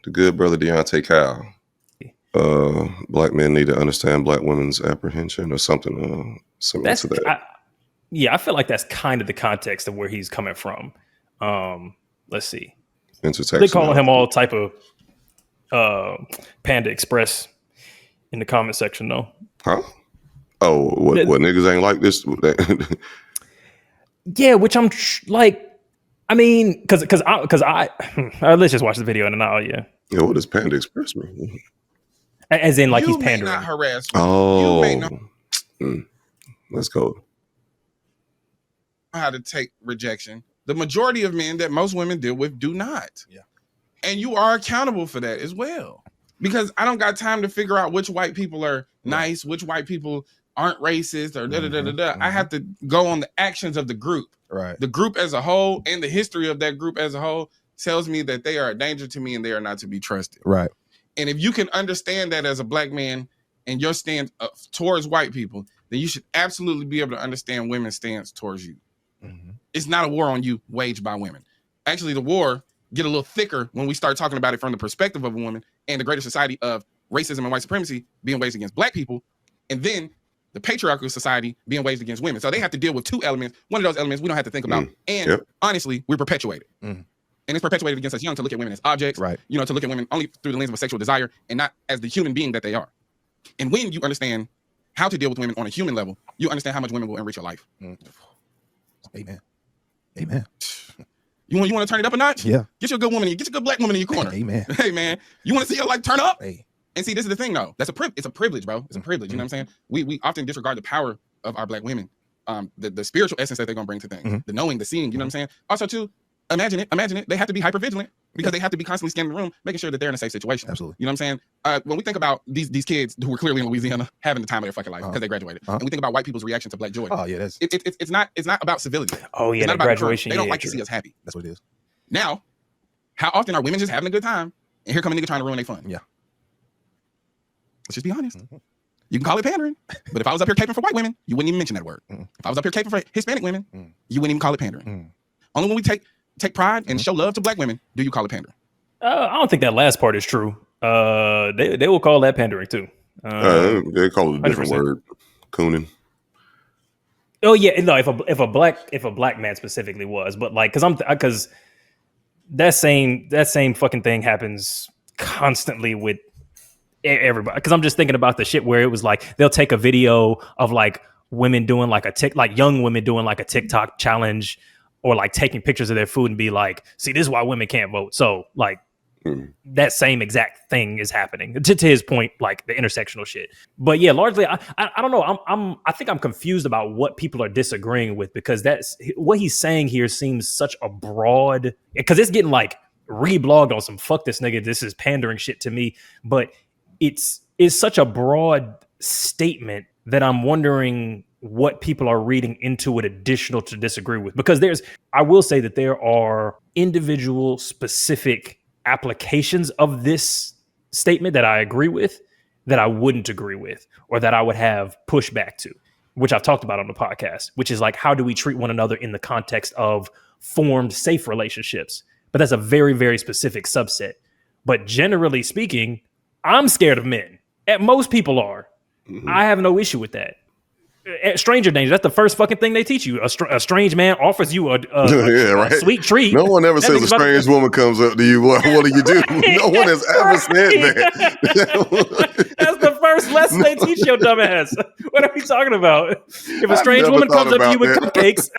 the good brother Deontay Kyle. Black men need to understand black women's apprehension or something similar to that. I feel like that's kind of the context of where he's coming from. Let's see. They calling him all type of Panda Express in the comment section, though. Huh? Oh, what niggas ain't like this? Yeah, which I'm like, I mean, because I let's just watch the video and then Yeah, what does Panda Express mean? As in, like, he's pandering. You may not harass me. Oh, you may not. Let's go. How to take rejection. The majority of men that most women deal with do not. Yeah. And you are accountable for that as well. Because I don't got time to figure out which white people are nice, which white people aren't racist, or da-da-da-da-da. I have to go on the actions of the group. Right. The group as a whole and the history of that group as a whole tells me that they are a danger to me and they are not to be trusted. Right. And if you can understand that as a black man and your stance towards white people, then you should absolutely be able to understand women's stance towards you. Mm-hmm. It's not a war on you waged by women. Actually, the war get a little thicker when we start talking about it from the perspective of a woman and the greater society of racism and white supremacy being waged against black people, and then the patriarchal society being waged against women. So they have to deal with two elements. One of those elements we don't have to think about. And honestly, we're perpetuated. And it's perpetuated against us young to look at women as objects, right? You know, to look at women only through the lens of a sexual desire and not as the human being that they are. And when you understand how to deal with women on a human level, you understand how much women will enrich your life. Amen. Amen. You want to turn it up a notch? Yeah. Get you a good woman. Get you a good black woman in your corner. Amen. Hey, man. You want to see your life turn up? Hey. And see, this is the thing, though. It's a privilege, bro. It's a privilege. You know what I'm saying? We often disregard the power of our black women, the spiritual essence that they're gonna bring to things, the knowing, the seeing. You know what I'm saying? Also, too, imagine it. They have to be hyper vigilant because they have to be constantly scanning the room, making sure that they're in a safe situation. Absolutely. You know what I'm saying? When we think about these kids who were clearly in Louisiana having the time of their fucking life because they graduated, and we think about white people's reaction to Black Joy. Oh yeah, it's not about civility. Oh yeah, it's not about graduation. They don't like to see us happy. That's what it is. Now, how often are women just having a good time and here come a nigga trying to ruin their fun? Yeah. Let's just be honest. You can call it pandering, but if I was up here caping for white women, you wouldn't even mention that word. If I was up here caping for Hispanic women, you wouldn't even call it pandering. Only when we take pride and show love to black women do you call it pandering. I don't think that last part is true. They will call that pandering too. They call it a different 100%. Word, cooning. Oh yeah, no. If a black man specifically was, but like, because that same fucking thing happens constantly with everybody. Because I'm just thinking about the shit where it was like they'll take a video of like women doing like young women doing like a TikTok challenge or like taking pictures of their food and be like, see, this is why women can't vote. So like that same exact thing is happening to his point, like the intersectional shit. But yeah, largely, I don't know. I think I'm confused about what people are disagreeing with, because that's what he's saying here seems such a broad, because it's getting like reblogged on some fuck this nigga, this is pandering shit to me. But it's such a broad statement that I'm wondering what people are reading into it additional to disagree with. Because I will say that there are individual specific applications of this statement that I agree with, that I wouldn't agree with, or that I would have pushback to, which I've talked about on the podcast, which is like, how do we treat one another in the context of formed safe relationships? But that's a very, very specific subset. But generally speaking, I'm scared of men. Most people are. I have no issue with that. Stranger danger. That's the first fucking thing they teach you. A strange man offers you a sweet treat. No one ever says a strange woman comes up to you. What do you do? No one has ever said that. That's the first lesson they teach your dumb ass. What are we talking about? If a strange woman comes up to you with cupcakes,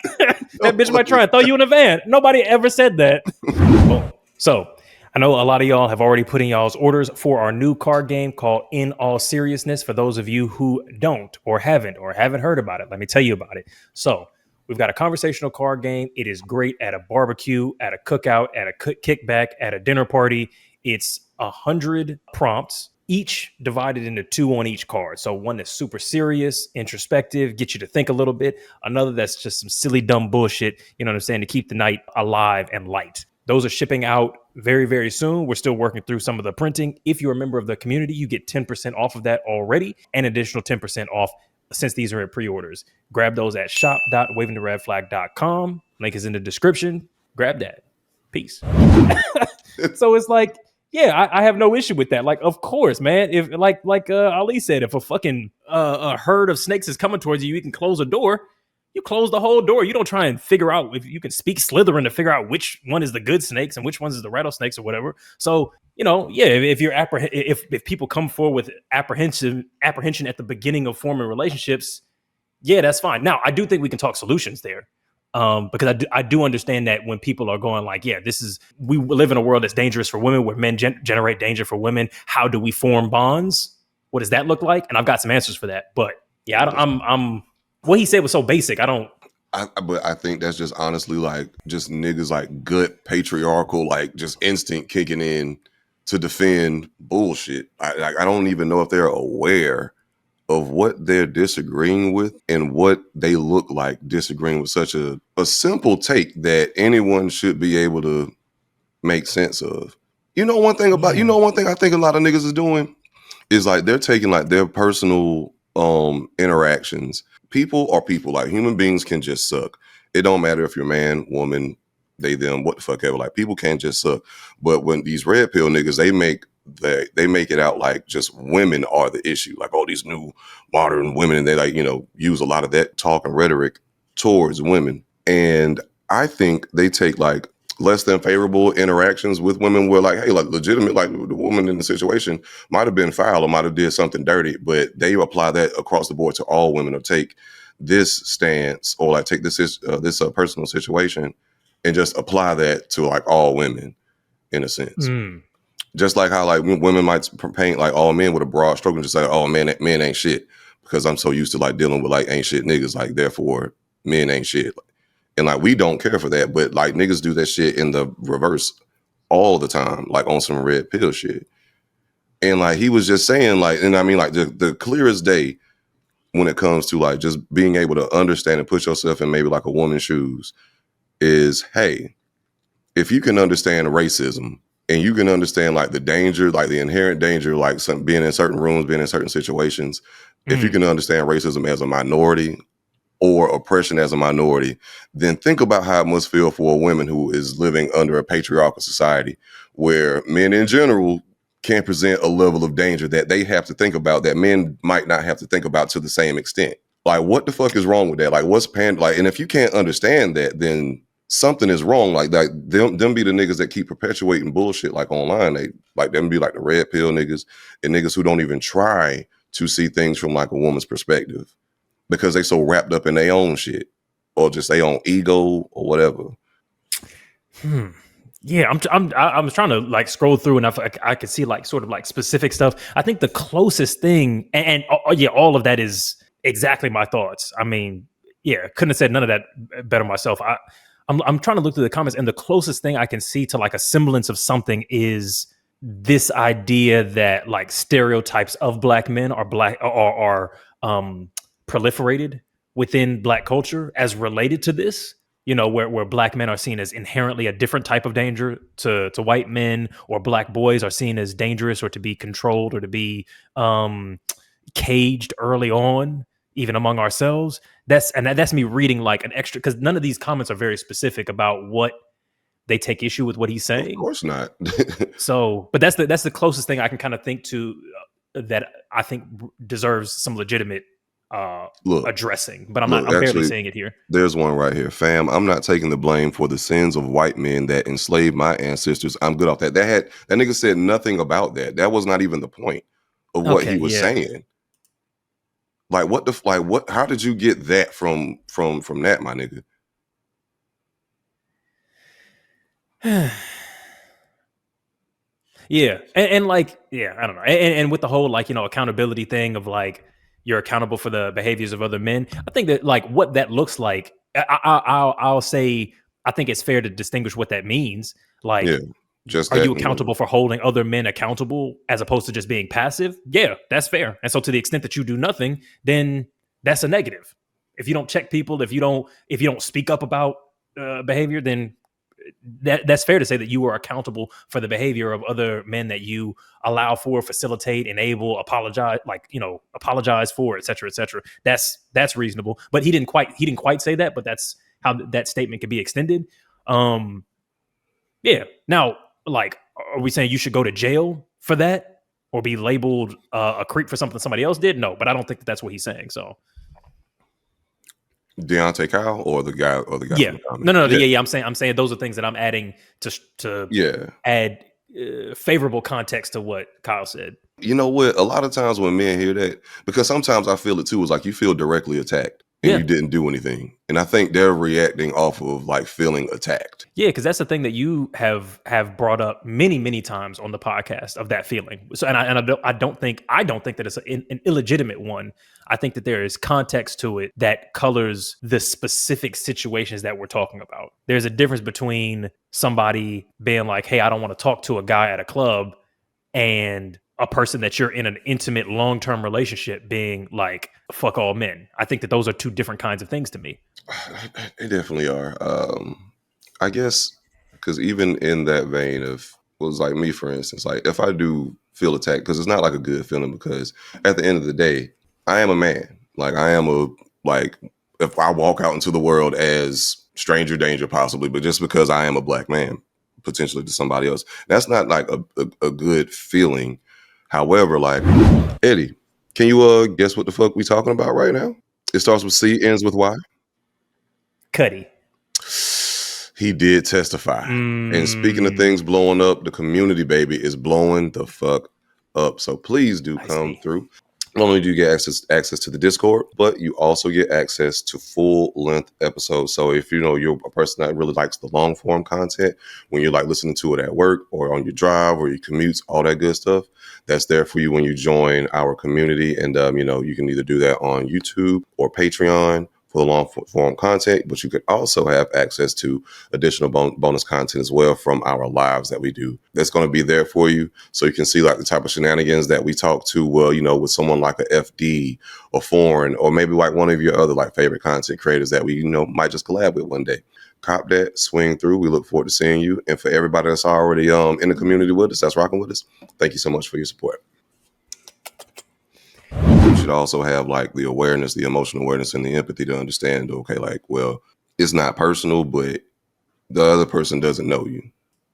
that bitch might try and throw you in a van. Nobody ever said that. Boom. So I know a lot of y'all have already put in y'all's orders for our new card game called In All Seriousness. For those of you who don't or haven't heard about it, let me tell you about it. So we've got a conversational card game. It is great at a barbecue, at a cookout, at a kickback, at a dinner party. It's 100 prompts, each divided into 2 on each card. So one that's super serious, introspective, get you to think a little bit. Another that's just some silly, dumb bullshit, you know what I'm saying, to keep the night alive and light. Those are shipping out very, very soon. We're still working through some of the printing. If you're a member of the community, you get 10% off of that already, and additional 10% off since these are at pre-orders. Grab those at shop.wavingtheredflag.com. Link is in the description. Grab that. Peace. So it's like, Yeah, I have no issue with that. Like, of course, man. If like Ali said, if a fucking a herd of snakes is coming towards you, you can close a door. You close the whole door. You don't try and figure out if you can speak Slytherin to figure out which one is the good snakes and which ones is the rattlesnakes or whatever. So, you know, yeah, if you're if people come forward with apprehension at the beginning of forming relationships, yeah, that's fine. Now, I do think we can talk solutions there. Because I do understand that when people are going like, yeah, we live in a world that's dangerous for women, where men generate danger for women. How do we form bonds? What does that look like? And I've got some answers for that. But yeah, I'm what he said was so basic. But I think that's just honestly like just niggas like good patriarchal, like just instinct kicking in to defend bullshit. I don't even know if they're aware of what they're disagreeing with and what they look like disagreeing with such a simple take that anyone should be able to make sense of. You know one thing I think a lot of niggas is doing is like they're taking like their personal interactions. People are people, like human beings can just suck. It don't matter if you're man, woman, they, them, what the fuck ever. Like people can't just suck. But when these red pill niggas, they make it out like just women are the issue. Like all these new modern women, and they like, you know, use a lot of that talk and rhetoric towards women. And I think they take like less than favorable interactions with women where like, hey, like legitimate, like the woman in the situation might have been foul or might have did something dirty, but they apply that across the board to all women, or take this stance or like take this personal situation and just apply that to like all women in a sense. Just like how like women might paint like all men with a broad stroke and just say, oh man, men ain't shit, because I'm so used to like dealing with like ain't shit niggas, like therefore men ain't shit. And like we don't care for that, but like niggas do that shit in the reverse all the time, like on some red pill shit. And like he was just saying like, and I mean like the clearest day when it comes to like just being able to understand and put yourself in maybe like a woman's shoes is, hey, if you can understand racism and you can understand like the danger, like the inherent danger, like some being in certain rooms, being in certain situations, if you can understand racism as a minority or oppression as a minority, then think about how it must feel for a woman who is living under a patriarchal society where men in general can present a level of danger that they have to think about that men might not have to think about to the same extent. Like, what the fuck is wrong with that? Like, and if you can't understand that, then something is wrong. Like them be the niggas that keep perpetuating bullshit like online. They like them be like the red pill niggas and niggas who don't even try to see things from like a woman's perspective because they so wrapped up in their own shit or just their own ego or whatever. Yeah, I'm trying to like scroll through and I could see like sort of like specific stuff. I think the closest thing, and yeah, all of that is exactly my thoughts. I mean, yeah, couldn't have said none of that better myself. I'm trying to look through the comments, and the closest thing I can see to like a semblance of something is this idea that like stereotypes of black men are proliferated within black culture as related to this. You know, where black men are seen as inherently a different type of danger to white men, or black boys are seen as dangerous or to be controlled or to be caged early on, even among ourselves. That's me reading like an extra, because none of these comments are very specific about what they take issue with what he's saying. Of course not. So, but that's the closest thing I can kind of think to that I think deserves some legitimate addressing, but I'm barely saying it here. There's one right here. Fam, I'm not taking the blame for the sins of white men that enslaved my ancestors. I'm good off that. That nigga said nothing about that. That was not even the point of what he was saying. Like what how did you get that from that, my nigga? Yeah. And like, yeah, I don't know. And with the whole like, you know, accountability thing of like, you're accountable for the behaviors of other men. I think that like what that looks like, I'll say, I think it's fair to distinguish what that means. Like, are you accountable for holding other men accountable as opposed to just being passive? Yeah, that's fair. And so to the extent that you do nothing, then that's a negative. If you don't check people, if you don't speak up about behavior, then that's fair to say that you are accountable for the behavior of other men that you allow for, facilitate, enable, apologize for, et cetera, et cetera. That's reasonable. But he didn't quite say that, but that's how that statement can be extended. Yeah. Now, like, are we saying you should go to jail for that or be labeled a creep for something somebody else did? No, but I don't think that's what he's saying. So Deontay Kyle or the guy yeah, from the comment? no, yeah. I'm saying those are things that I'm adding to add favorable context to what Kyle said. You know what? A lot of times when men hear that, because sometimes I feel it too, is like you feel directly attacked and you didn't do anything. And I think they're reacting off of like feeling attacked. Yeah, because that's the thing that you have brought up many times on the podcast of that feeling. So, and I don't think that it's an illegitimate one. I think that there is context to it that colors the specific situations that we're talking about. There's a difference between somebody being like, "Hey, I don't want to talk to a guy at a club," and a person that you're in an intimate long-term relationship being like, "Fuck all men." I think that those are two different kinds of things to me. They definitely are. I guess because even in that vein of was like me, for instance, like if I do feel attacked, because it's not like a good feeling, because at the end of the day, I am a man. Like I am if I walk out into the world as stranger danger possibly, but just because I am a black man potentially to somebody else, that's not like a good feeling. However, like Eddie, can you guess what the fuck we talking about right now? It starts with C, ends with Y. Cuddy. He did testify. And speaking of things blowing up, the community, baby, is blowing the fuck up. So please do come through. Not only do you get access to the Discord, but you also get access to full-length episodes. So if you're a person that really likes the long-form content, when you're like listening to it at work or on your drive or your commutes, all that good stuff, that's there for you when you join our community. And you can either do that on YouTube or Patreon for the long form content, but you could also have access to additional bonus content as well from our lives that we do. That's going to be there for you, so you can see like the type of shenanigans that we talk to. With someone like a FD or Foreign, or maybe like one of your other like favorite content creators that we might just collab with one day. Cop that, swing through. We look forward to seeing you, and for everybody that's already in the community with us, that's rocking with us. Thank you so much for your support. You should also have like the awareness, the emotional awareness, and the empathy to understand, okay, like, well, it's not personal, but the other person doesn't know you,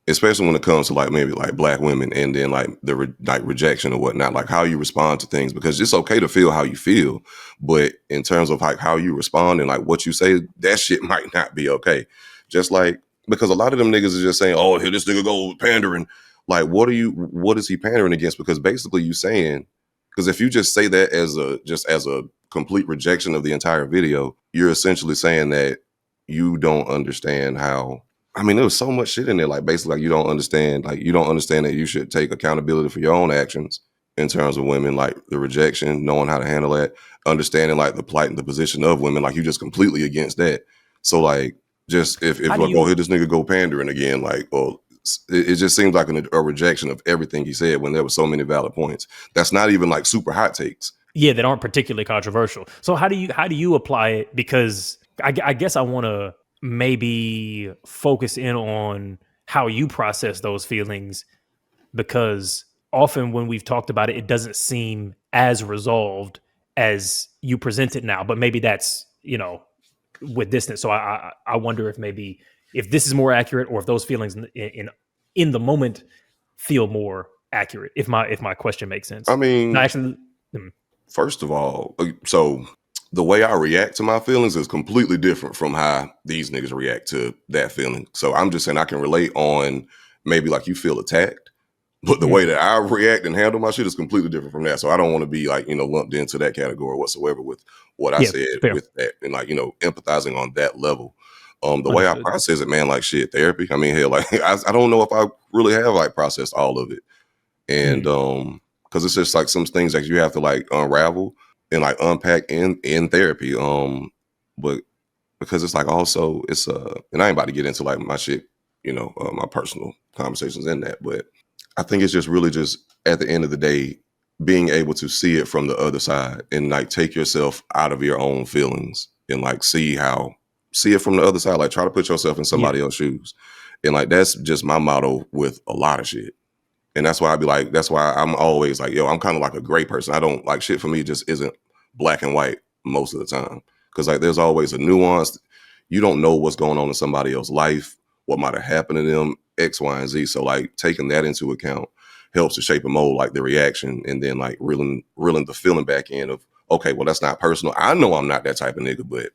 especially when it comes to like maybe like black women, and then like the rejection or whatnot, like how you respond to things, because it's okay to feel how you feel, but in terms of like how you respond and like what you say, that shit might not be okay. Just like, because a lot of them niggas are just saying, oh, here this nigga go pandering. Like, what is he pandering against? Because basically you saying, because if you just say that as a complete rejection of the entire video, you're essentially saying that you don't understand how. I mean, there was so much shit in there. Like basically, like you don't understand that you should take accountability for your own actions in terms of women, like the rejection, knowing how to handle that, understanding like the plight and the position of women. Like you just completely against that. So like, just if like, oh, here this nigga go pandering again, like, well. It just seems like a rejection of everything he said when there were so many valid points. That's not even like super hot takes. Yeah, that aren't particularly controversial. So how do you apply it? Because I guess I want to maybe focus in on how you process those feelings, because often when we've talked about it, it doesn't seem as resolved as you present it now. But maybe that's with distance. So I wonder if this is more accurate, or if those feelings in the moment feel more accurate. If my question makes sense. I mean, no, actually, first of all, so the way I react to my feelings is completely different from how these niggas react to that feeling. So I'm just saying I can relate on maybe like you feel attacked, but the way that I react and handle my shit is completely different from that. So I don't want to be like, lumped into that category whatsoever with what I said fair. With that, and like, empathizing on that level. The way I process it, man, like shit, therapy. I mean, hell, like I don't know if I really have like processed all of it. And because it's just like some things that you have to like unravel and like unpack in therapy. But because it's like also it's and I ain't about to get into like my shit, my personal conversations in that, but I think it's just really just at the end of the day, being able to see it from the other side and like take yourself out of your own feelings and like see it from the other side. Like try to put yourself in somebody else's shoes. And like, that's just my motto with a lot of shit. And that's why that's why I'm always like, yo, I'm kind of like a gray person. I don't like shit for me just isn't black and white most of the time. Cause like there's always a nuance. You don't know what's going on in somebody else's life, what might have happened to them X, Y, and Z. So like taking that into account helps to shape and mold like the reaction, and then like reeling the feeling back in of, okay, well, that's not personal. I know I'm not that type of nigga, but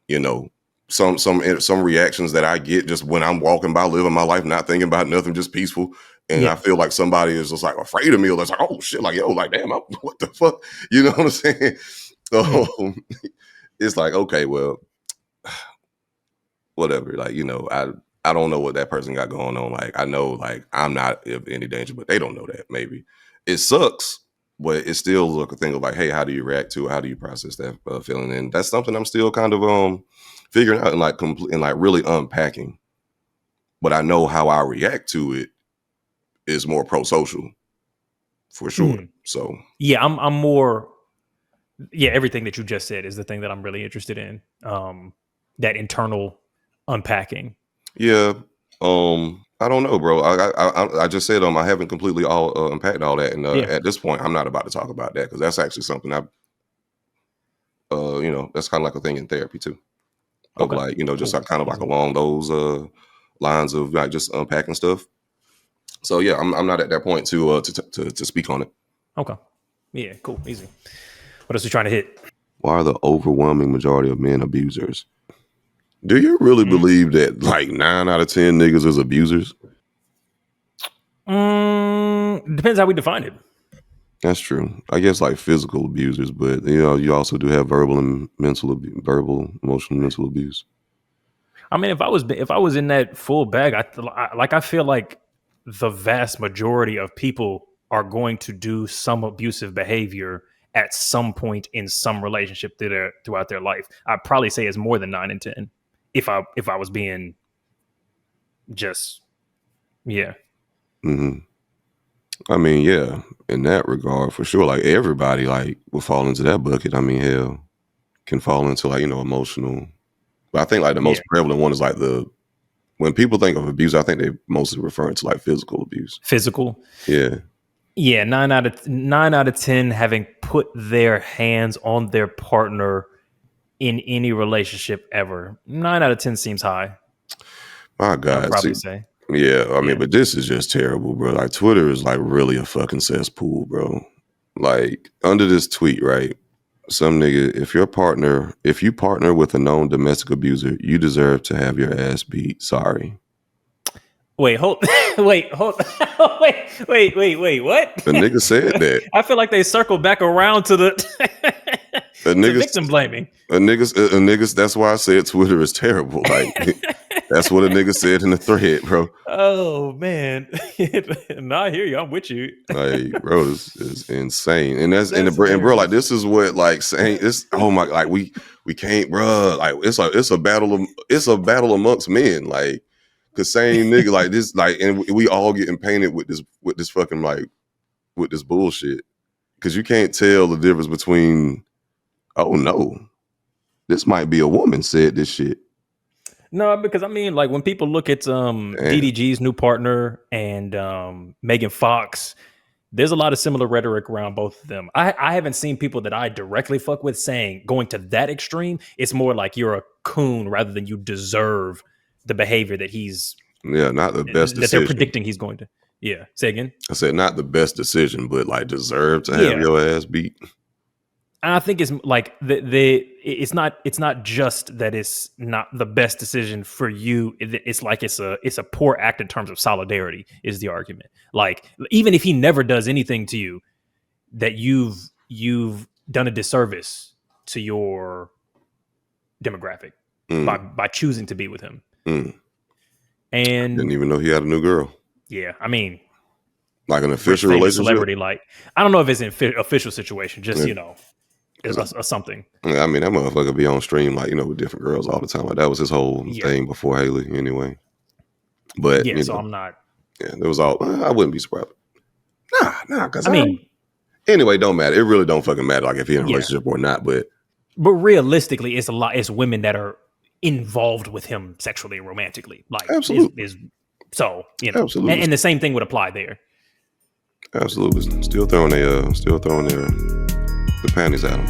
you know, some reactions that I get just when I'm walking by, living my life, not thinking about nothing, just peaceful. And I feel like somebody is just like afraid of me, or that's like, oh shit, like, yo, like, damn, what the fuck? You know what I'm saying? So it's like, okay, well, whatever. Like, you know, I don't know what that person got going on. Like, I know, like, I'm not in any danger, but they don't know that. Maybe it sucks, but it's still like a thing of like, hey, how do you react to it? How do you process that feeling? And that's something I'm still kind of figuring out and like and like really unpacking. But I know how I react to it is more pro-social, for sure. So yeah, I'm more. Yeah, everything that you just said is the thing that I'm really interested in. That internal unpacking. Yeah. I don't know, bro. I just said I haven't completely all unpacked all that, and at this point, I'm not about to talk about that because that's actually something I, you know, that's kind of like a thing in therapy too. Of like, you know, just like kind of like along those lines of like just unpacking stuff. So yeah, I'm not at that point to speak on it. Okay. Yeah. Cool. Easy. What else are you trying to hit? Why are the overwhelming majority of men abusers? Do you really believe that like 9 out of 10 niggas is abusers? Depends how we define it. That's true. I guess like physical abusers, but you know, you also do have verbal and verbal, emotional, mental abuse. I mean, if I was in that full bag, I feel like the vast majority of people are going to do some abusive behavior at some point in some relationship throughout their life. I'd probably say it's more than 9 and 10. If I was being just, yeah. Mm-hmm. I mean, yeah, in that regard, for sure. Like everybody like will fall into that bucket. I mean, hell, can fall into like, you know, emotional. But I think like the most prevalent one is like when people think of abuse, I think they mostly referring to like physical abuse. Physical. Yeah. Yeah. 9 out of 10 having put their hands on their partner in any relationship ever. 9 out of 10 seems high. My God. I'd probably say. Yeah, I mean, but this is just terrible, bro. Like Twitter is like really a fucking cesspool, bro. Like under this tweet, right? Some nigga, if you partner with a known domestic abuser, you deserve to have your ass beat. Sorry. Wait, what? The nigga said that. I feel like they circled back around to the victim blaming. A niggas. That's why I said Twitter is terrible. Like that's what a nigga said in the thread, bro. Oh man, no, I hear you. I'm with you. Like, bro, this is insane. And bro, like this is what like saying this. Oh my, like we can't, bro. Like it's a battle amongst men. Like, cause same nigga like this, like, and we all getting painted with this fucking like with this bullshit. Cause you can't tell the difference between, oh no, this might be a woman said this shit. No, because I mean, like when people look at DDG's new partner and Megan Fox, there's a lot of similar rhetoric around both of them. I haven't seen people that I directly fuck with going to that extreme. It's more like you're a coon rather than you deserve the behavior that he's not the best that decision. they're predicting he's going to. Yeah, say again. I said not the best decision, but like deserve to have your ass beat. I think it's like it's not just that it's not the best decision for you. It's like it's a poor act in terms of solidarity is the argument. Like even if he never does anything to you, that you've done a disservice to your demographic by choosing to be with him. And didn't even know he had a new girl. Yeah, I mean, like an official relationship. Celebrity, like I don't know if it's an official situation. Just you know. Is something. I mean, that motherfucker be on stream like, you know, with different girls all the time. Like that was his whole thing before Haley anyway. But so I'm not. Yeah, there was all. I wouldn't be surprised. Nah, because I mean, anyway, don't matter. It really don't fucking matter like if he's in a relationship or not. But realistically, it's a lot. It's women that are involved with him sexually and romantically. Like absolutely. So you know, absolutely. And the same thing would apply there. Absolutely, still throwing the panties at him.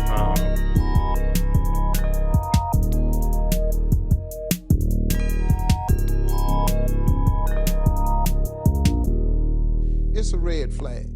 That's a red flag.